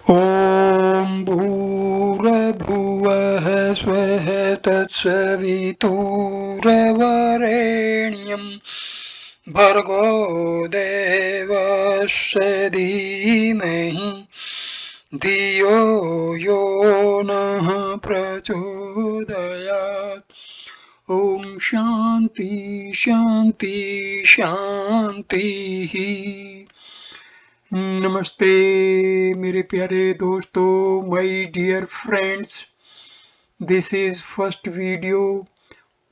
ॐ भूर्भुवः स्वः तत्सवितुर्वरेण्यं भर्गो देवस्य धीमहि धियो यो नः प्रचोदयात्। ॐ शान्ति शान्ति शान्तिः। नमस्ते मेरे प्यारे दोस्तों, my dear friends. This is first video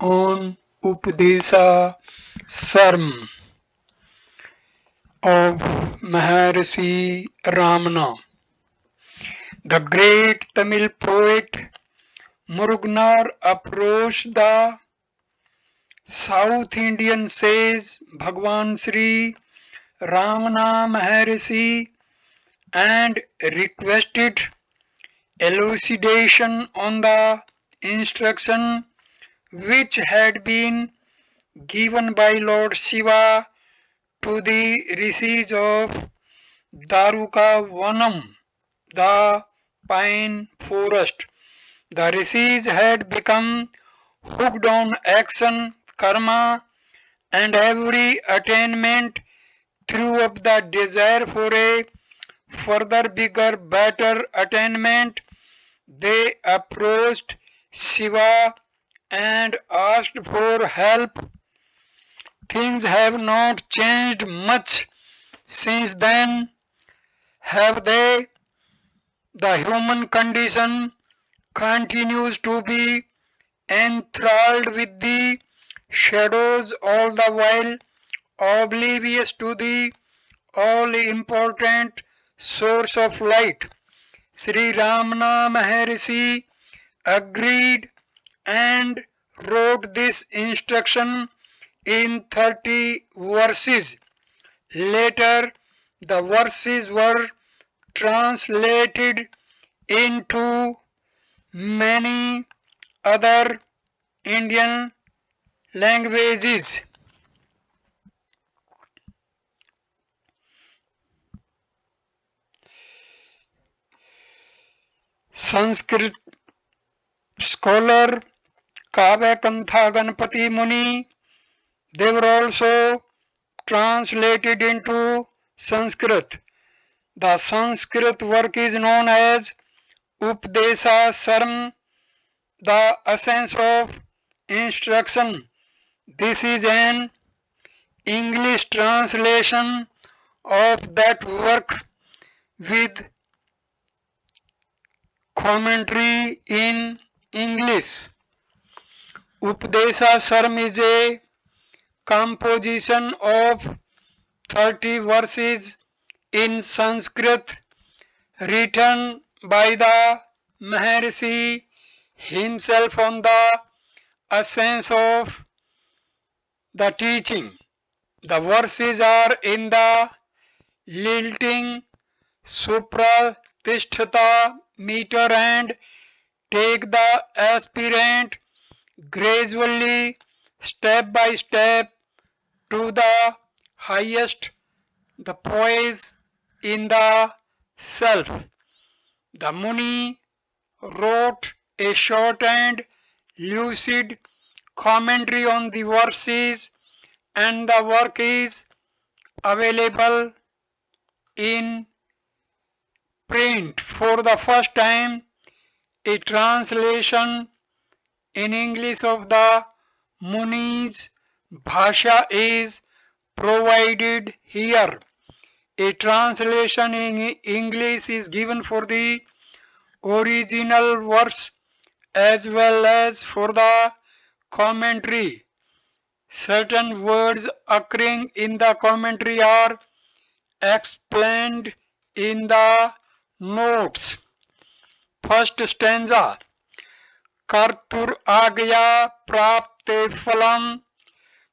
on Upadesa Saram of Maharishi Ramana. The great Tamil poet Muruganar approached the South Indian sage Bhagwan Sri Ramana Maharishi and requested elucidation on the instruction which had been given by Lord Shiva to the rishis of Darukavanam, the pine forest. The rishis had become hooked on action, karma, and every attainment threw up the desire for a further bigger, better attainment. They approached Shiva and asked for help. Things have not changed much since then, have they? The human condition continues to be enthralled with the shadows, all the while oblivious to the all important source of light. Sri Ramana Maharishi agreed and wrote this instruction in 30 verses. Later, the verses were translated into many other Indian languages. Sanskrit scholar Kavyakantha Ganpati Muni, they were also translated into Sanskrit. The Sanskrit work is known as Updesha Sarm, the essence of instruction. This is an English translation of that work with commentary in English. Updesha Sarm is a composition of 30 verses in Sanskrit written by the Maharishi himself on the essence of the teaching. The verses are in the lilting supratisthata meter and take the aspirant gradually, step by step, to the highest, the poise in the self. The Muni wrote a short and lucid commentary on the verses, and the work is available in print. For the first time, a translation in English of the Muni's Bhasha is provided here. A translation in English is given for the original verse as well as for the commentary. Certain words occurring in the commentary are explained in the notes. First stanza. Kartur agya prapte phalam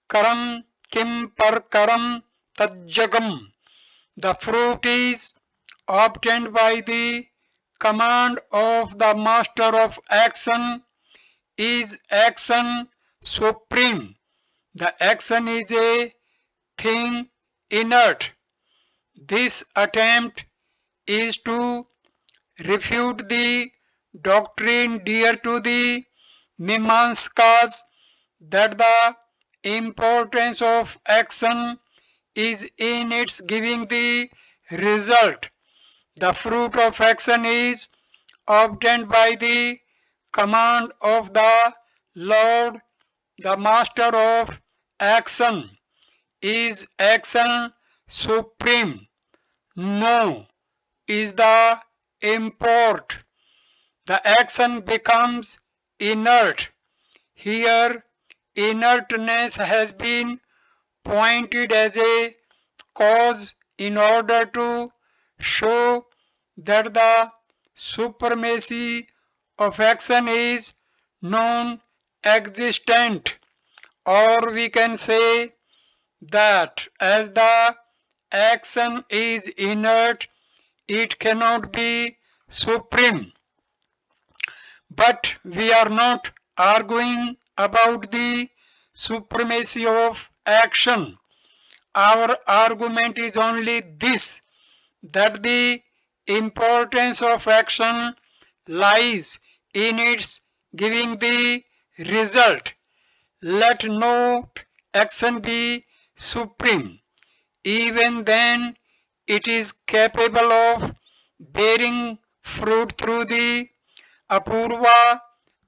karam kim par karam tajjagam. The fruit is obtained by the command of the master of action. Is action supreme? The action is a thing inert. This attempt is to refute the doctrine dear to the Mimamskas that the importance of action is in its giving the result. The fruit of action is obtained by the command of the Lord, the master of action. Is action supreme? No. Is the import? The action becomes inert. Here, inertness has been pointed as a cause in order to show that the supremacy of action is non-existent, or we can say that as the action is inert, it cannot be supreme. But we are not arguing about the supremacy of action. Our argument is only this, that the importance of action lies in its giving the result. Let no action be supreme. Even then, it is capable of bearing fruit through the apurva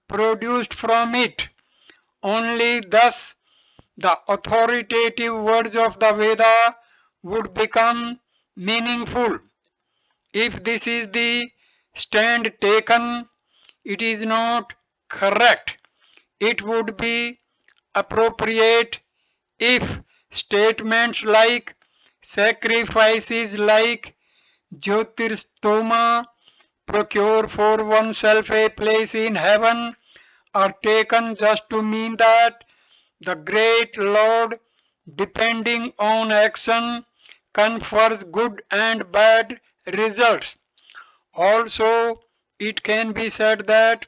produced from it. Only thus the authoritative words of the Veda would become meaningful. If this is the stand taken, it is not correct. It would be appropriate if statements like sacrifices like Jyotirstoma, procure for oneself a place in heaven, are taken just to mean that the great Lord, depending on action, confers good and bad results. Also, it can be said that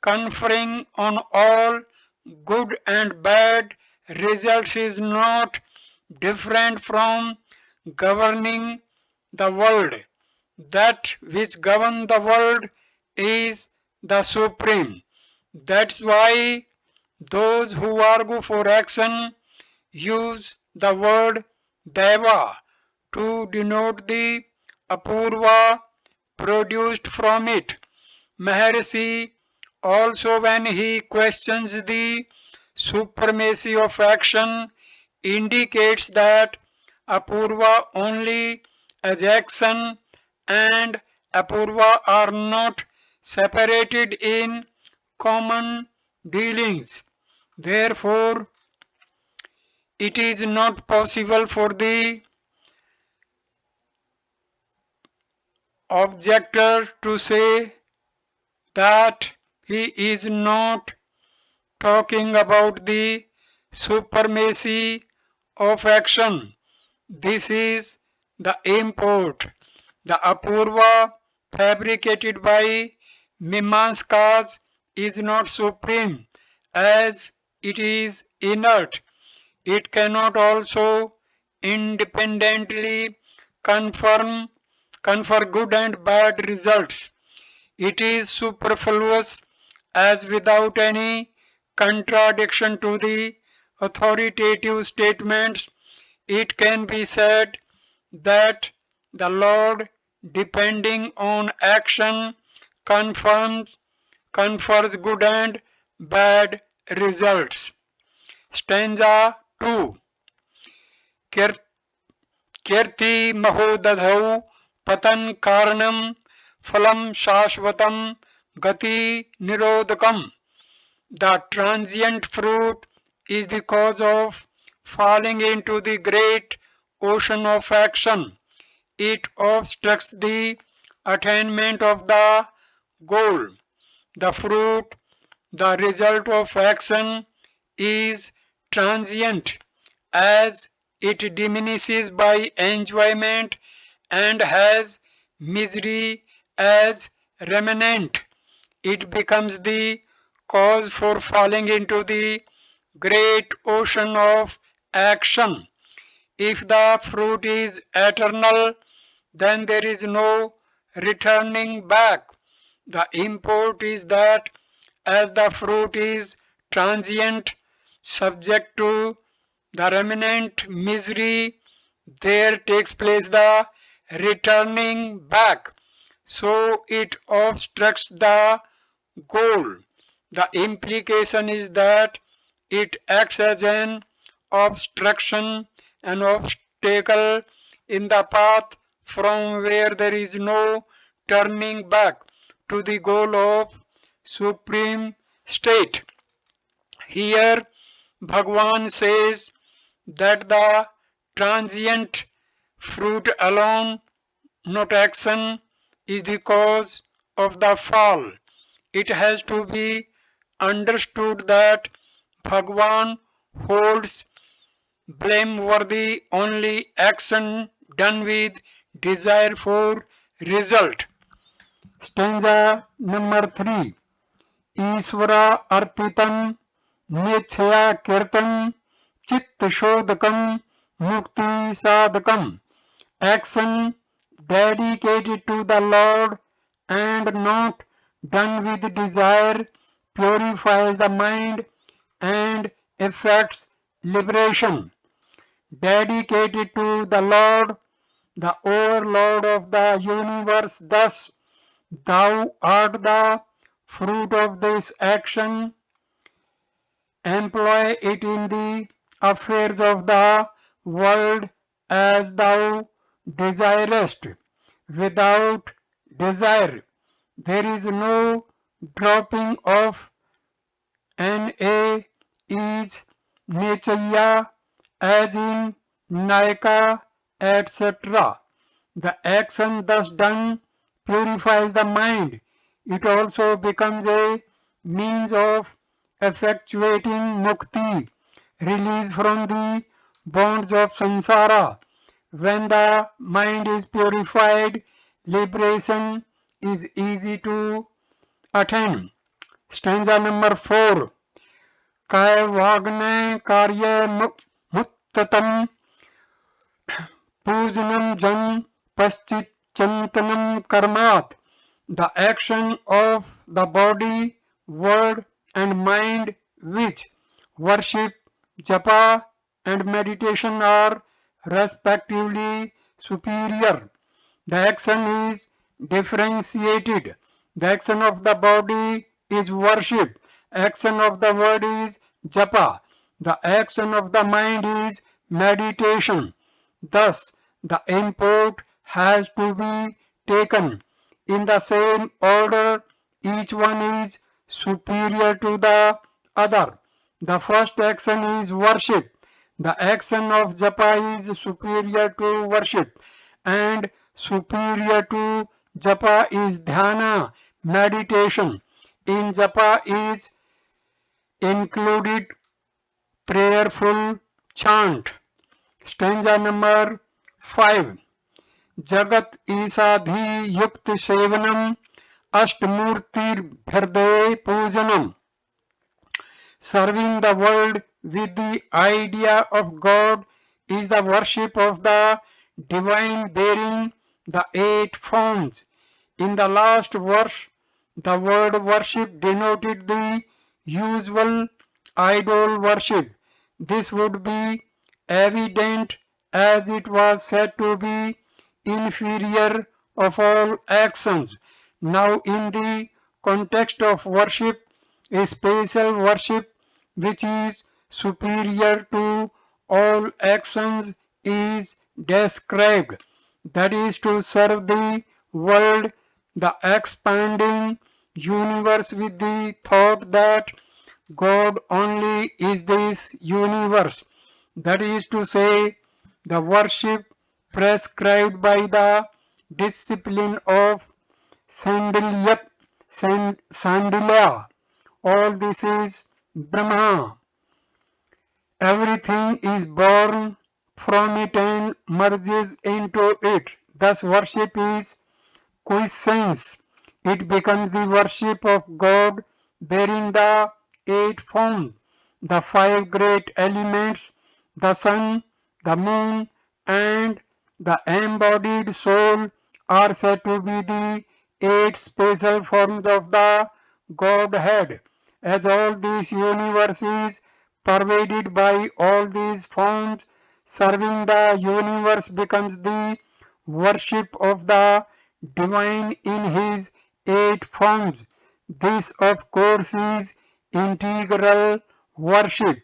conferring on all good and bad results is not different from governing the world. That which governs the world is the supreme. That's why those who argue for action use the word deva to denote the apurva produced from it. Maharishi also, when he questions the supremacy of action, indicates that apurva only as action and apurva are not separated in common dealings. Therefore, it is not possible for the objector to say that he is not talking about the supremacy of action. This is the import. The apurva fabricated by Mimamskas is not supreme as it is inert. It cannot also independently confirm confer good and bad results. It is superfluous as without any contradiction to the authoritative statements it can be said that the Lord, depending on action, confirms confers good and bad results. Stanza 2. कीर्ति महोदधौ पतन कारणम फलम शाश्वतम गति निरोधकम. The transient fruit is the cause of falling into the great ocean of action. It obstructs the attainment of the goal. The fruit, the result of action, is transient as it diminishes by enjoyment and has misery as remnant. It becomes the cause for falling into the great ocean of action. If the fruit is eternal, then there is no returning back. The import is that as the fruit is transient, subject to the remnant misery, there takes place the returning back. So it obstructs the goal. The implication is that it acts as an obstruction, an obstacle in the path from where there is no turning back to the goal of supreme state. Here, Bhagwan says that the transient fruit alone, not action, is the cause of the fall. It has to be understood that Bhagwan holds blameworthy only action done with desire for result. Stanza number 3. Isvara arpitam nechaya kirtan chitta shodhakam mukti sadhakam. Action dedicated to the Lord and not done with desire purifies the mind and effects liberation. Dedicated to the Lord, the overlord of the universe, thus thou art the fruit of this action. Employ it in the affairs of the world as thou desirest. Without desire, there is no dropping off. Na is Nichaya, as in Naika, etc. The action thus done purifies the mind. It also becomes a means of effectuating mukti, release from the bonds of samsara. When the mind is purified, liberation is easy to attain. Stanza number 4. Kaivagne karya muttatam pujanam jan paschit chantanam karmat. The action of the body, word and mind which worship, japa and meditation are respectively superior. The action is differentiated. The action of the body is worship. Action of the word is japa. The action of the mind is meditation. Thus, the import has to be taken in the same order. Each one is superior to the other. The first action is worship. The action of japa is superior to worship, and superior to japa is dhyana, meditation. In japa is included prayerful chant. Stanza number 5. Jagat Isadhi Yukt Sevanam Astamurtir Bhirde Pujanam. Serving the world with the idea of God is the worship of the divine bearing the 8 forms. In the last verse, the word worship denoted the usual idol worship. This would be evident as it was said to be inferior of all actions. Now in the context of worship, a special worship which is superior to all actions is described. That is to serve the world, the expanding universe with the thought that God only is this universe. That is to say, the worship prescribed by the discipline of Sandilya. All this is Brahma. Everything is born from it and merges into it. Thus worship is quiescence. It becomes the worship of God bearing the 8 forms, the 5 great elements, the sun, the moon and the embodied soul are said to be the 8 special forms of the Godhead. As all this universe is pervaded by all these forms, serving the universe becomes the worship of the divine in his 8 forms. This, of course, is integral worship.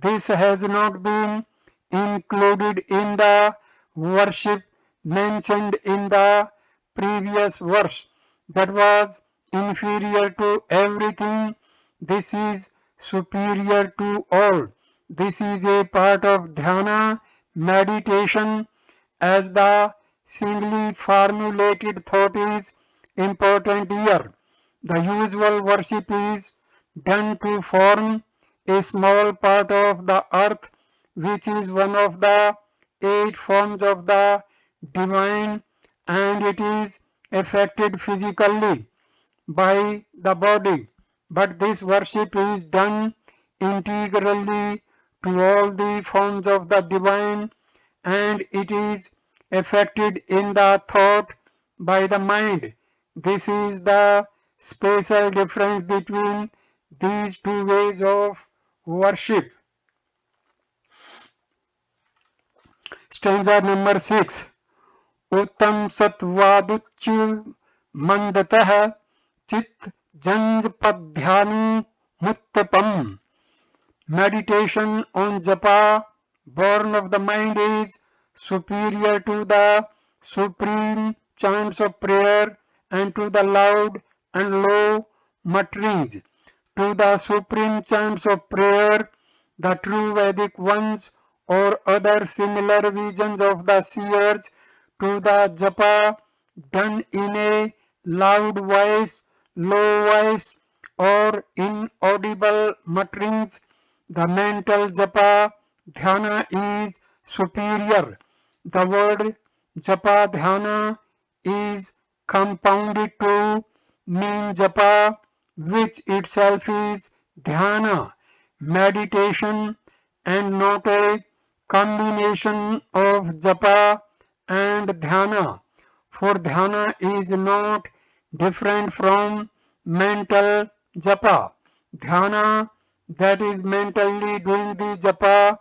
This has not been included in the worship mentioned in the previous verse. That was inferior to everything. This is superior to all. This is a part of dhyana meditation, as the singly formulated thought is important here. The usual worship is done to form a small part of the earth, which is one of the 8 forms of the divine, and it is affected physically by the body. But this worship is done integrally to all the forms of the divine, and it is affected in the thought by the mind. This is the special difference between these two ways of worship. Stanza number 6. उत्तम सत्वादुच्च मंदतः चित्त जंज पध्यानु मुत्तपम. Meditation on japa, born of the mind, is superior to the supreme chants of prayer and to the loud and low mutterings. To the supreme chants of prayer, the true Vedic ones, or other similar visions of the seers, to the japa done in a loud voice, low voice, or inaudible mutterings, the mental japa dhyana is superior. The word japa dhyana is compounded to mean japa, which itself is dhyana, meditation, and not a combination of japa and dhyana. For dhyana is not different from mental japa. Dhyana, that is mentally doing the japa,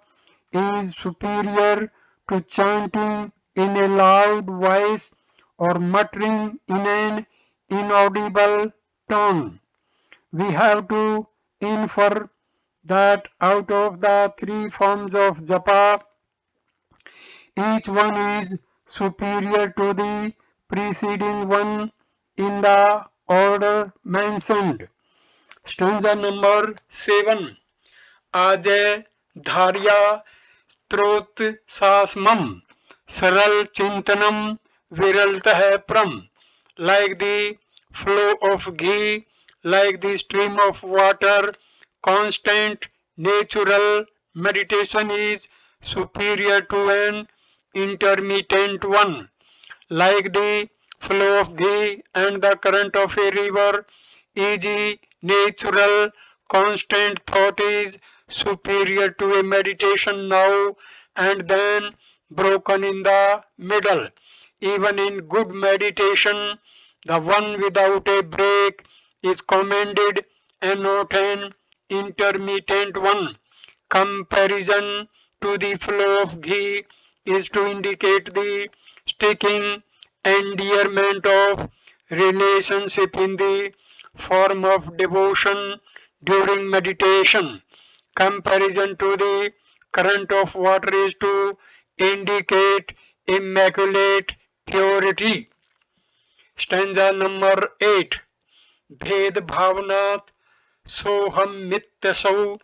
is superior to chanting in a loud voice or muttering in an inaudible tone. We have to infer that out of the 3 forms of japa, each one is superior to the preceding one in the order mentioned. Stanza number 7. आजय धार्या स्त्रोत सास्मम सरल चिंतनम विरलतः प्रम. Like the flow of ghee, like the stream of water, constant natural meditation is superior to an intermittent one. Like the flow of ghee and the current of a river, easy, natural, constant thought is superior to a meditation now and then broken in the middle. Even in good meditation, the one without a break is commended and not an intermittent one. Comparison to the flow of ghee is to indicate the sticking endearment of relationship in the form of devotion during meditation. Comparison to the current of water is to indicate immaculate purity. Stanza number 8. भेद भावनात् सोहम मित्यसौ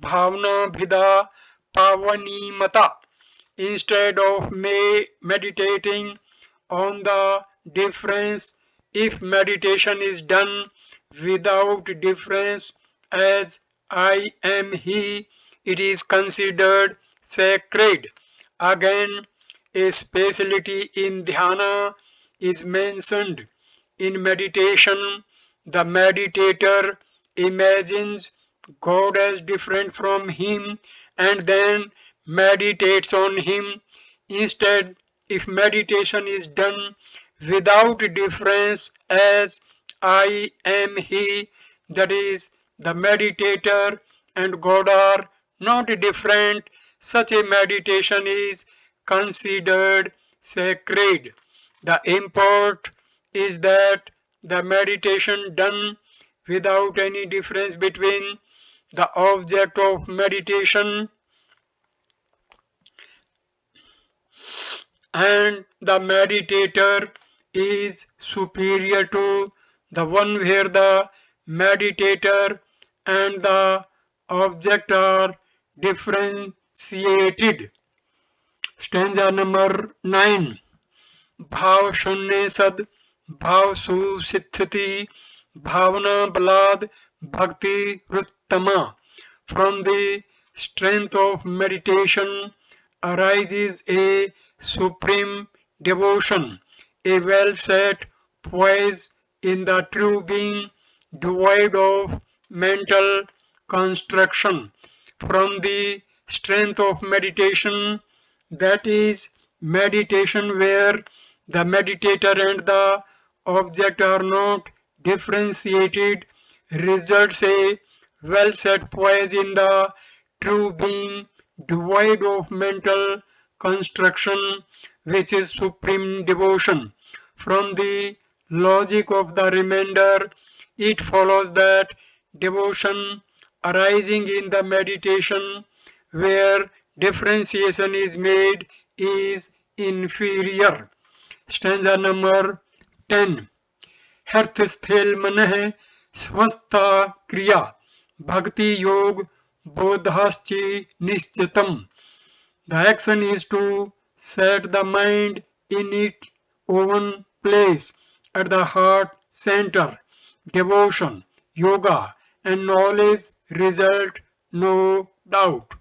भावना भिदा पावनीमता. Instead of meditating on the difference, if meditation is done without difference, as I am he, it is considered sacred. Again, a speciality in dhyana is mentioned. In meditation, the meditator imagines God as different from him and then meditates on him. Instead, if meditation is done without difference as I am he, that is, the meditator and God are not different. Such a meditation is considered sacred. The import is that the meditation done without any difference between the object of meditation and the meditator is superior to the one where the meditator and the object are differentiated. Stanza number 9. भाव शून्य सद भाव सुसिद्धि भावना बलाद भक्ति रुत्तमा. From the strength of meditation arises a supreme devotion, a well set poise in the true being, devoid of mental construction. From the strength of meditation, that is, meditation where the meditator and the object are not differentiated, results a well set poise in the true being, devoid of mental construction, which is supreme devotion. From the logic of the remainder, it follows that devotion arising in the meditation where differentiation is made is inferior. Stanza number 10. Hearth स्थिल मन है स्वस्था क्रिया भक्ति योग बोधाश्चि निश्चितम. The action is to set the mind in its own place at the heart center. Devotion, yoga, and knowledge result, no doubt.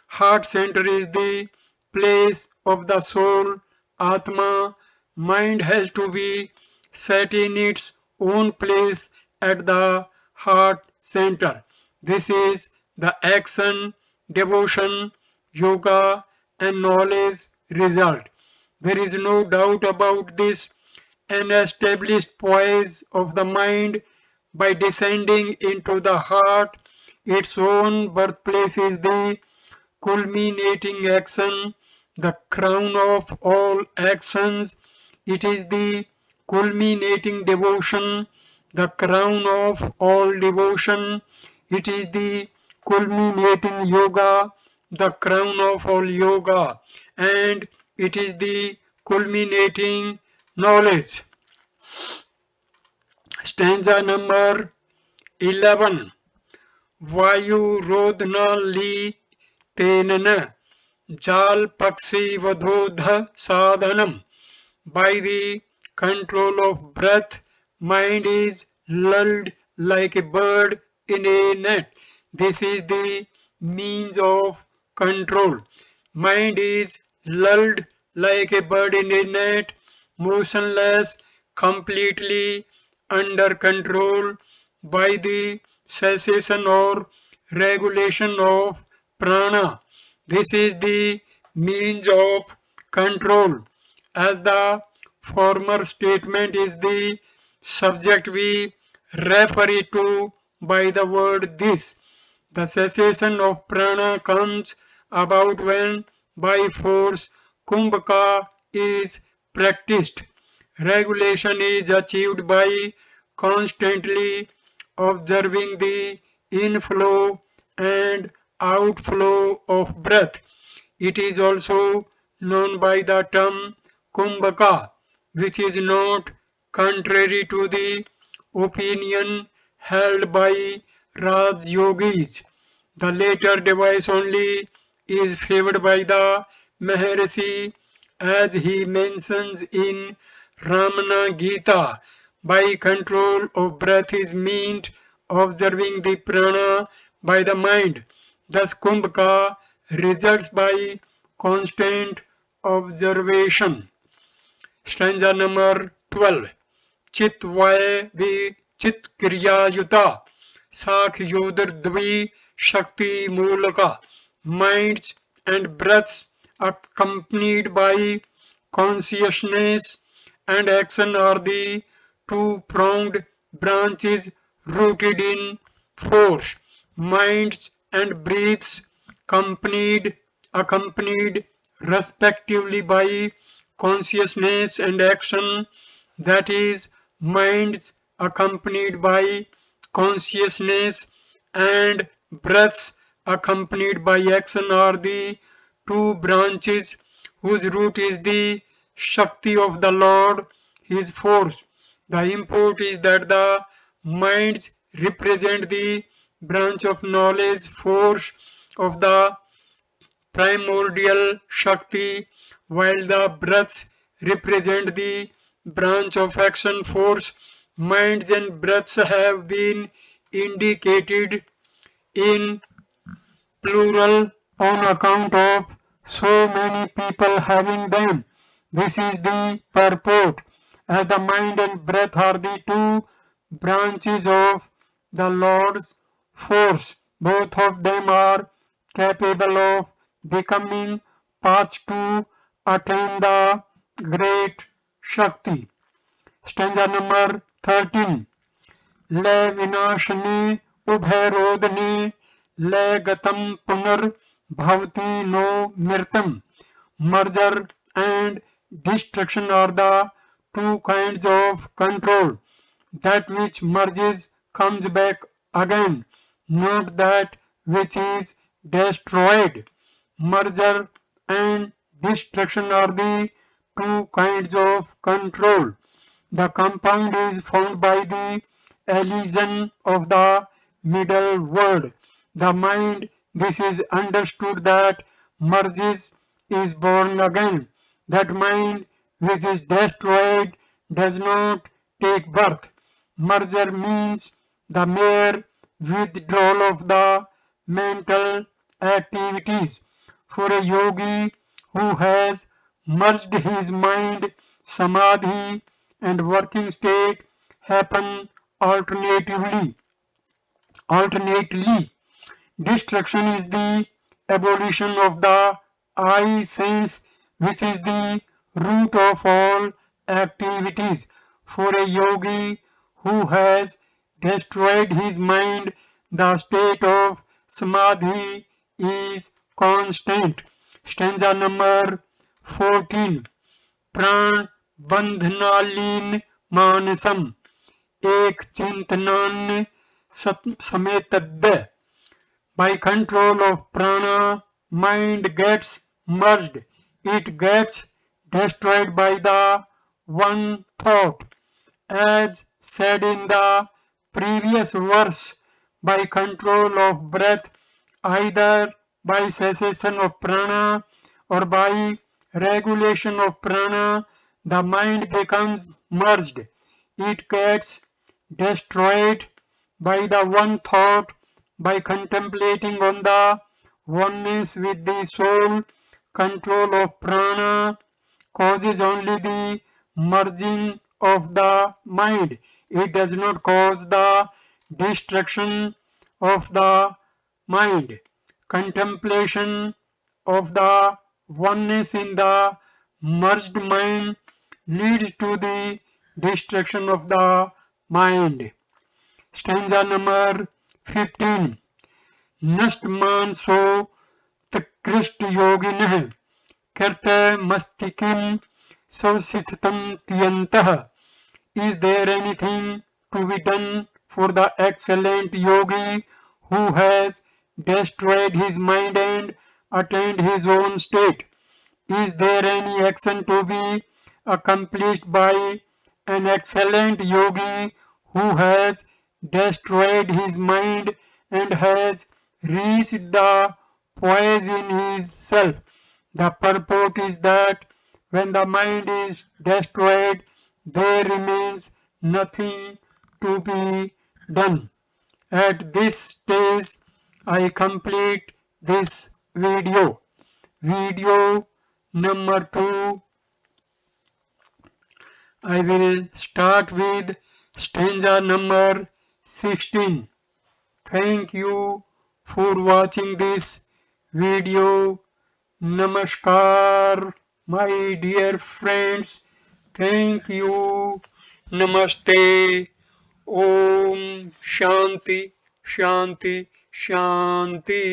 Heart center is the place of the soul, Atma. Mind has to be set in its own place at the heart center. This is the action, devotion, yoga, and knowledge result. There is no doubt about this. An established poise of the mind by descending into the heart, its own birthplace is the culminating action, the crown of all actions. It is the culminating devotion, the crown of all devotion. It is the culminating yoga, the crown of all yoga, and it is the culminating knowledge. Stanza number 11. वायु रोदन ली तेनन जाल पक्षी वधोध साधनम. By the control of breath, mind is lulled like a bird in a net. This is the means of control. Mind is lulled like a bird in a net, motionless, completely under control by the cessation or regulation of prana. This is the means of control. As the former statement is the subject, we refer it to by the word this. The cessation of prana comes about when by force kumbhaka is practiced. Regulation is achieved by constantly observing the inflow and outflow of breath. It is also known by the term kumbhaka, which is not contrary to the opinion held by Raj Yogis. The latter device only is favored by the Maharishi, as he mentions in Ramana Gita. By control of breath is meant observing the prana by the mind. Thus Kumbhaka results by constant observation. Stanza number 12. चित वाय भी चित क्रियायुता साख योदर द्वि शक्ति मूलका. Minds and breaths accompanied by consciousness and action are the two-pronged branches rooted in force. Minds and breaths accompanied respectively by consciousness and action, that is, minds accompanied by consciousness and breaths accompanied by action are the two branches whose root is the Shakti of the Lord, His force. The import is that the minds represent the branch of knowledge, force of the primordial Shakti, while the breaths represent the branch of action force. Minds and breaths have been indicated in plural on account of so many people having them. This is the purport, as the mind and breath are the two branches of the Lord's force. Both of them are capable of becoming paths to attain the great Shakti. Stanza number 13. लय विनाशने उभयरोदने लय गतम पुनर्भवति no मृतम. Merger and destruction are the two kinds of control. That which merges comes back again, not that which is destroyed. Merger and destruction are the two kinds of control. The compound is found by the elision of the middle word. The mind, this is understood that merges is born again. That mind which is destroyed does not take birth. Merger means the mere withdrawal of the mental activities. For a yogi who has merged his mind, samadhi and working state happen alternatively. Destruction is the abolition of the I sense, which is the root of all activities. For a yogi who has destroyed his mind, the state of samadhi is constant. Stanza number 14. प्राण बंधनालीन मानसम एक चिंतनान्य समेतद्य. By control of prana, mind gets merged. It gets destroyed by the one thought. As said in the previous verse, by control of breath, either by cessation of prana or by regulation of prana, the mind becomes merged. It gets destroyed by the one thought. By contemplating on the oneness with the soul. Control of prana causes only the merging of the mind. It does not cause the destruction of the mind. Contemplation of the oneness in the merged mind leads to the destruction of the mind. Stanza number 15. नष्ट मानसो त्कृष्ट योगिनः कर्तमस्तिकिं संसितम तियन्तः. Is there anything to be done for the excellent yogi who has destroyed his mind and attained his own state? Is there any action to be accomplished by an excellent yogi who has destroyed his mind and has reached the poise in his self? The purport is that when the mind is destroyed, there remains nothing to be done. At this stage, I complete this video. Video number 2, I will start with stanza number 16. Thank you for watching this video. Namaskar, my dear friends. Thank you. नमस्ते। ओम शांति शांति शांति।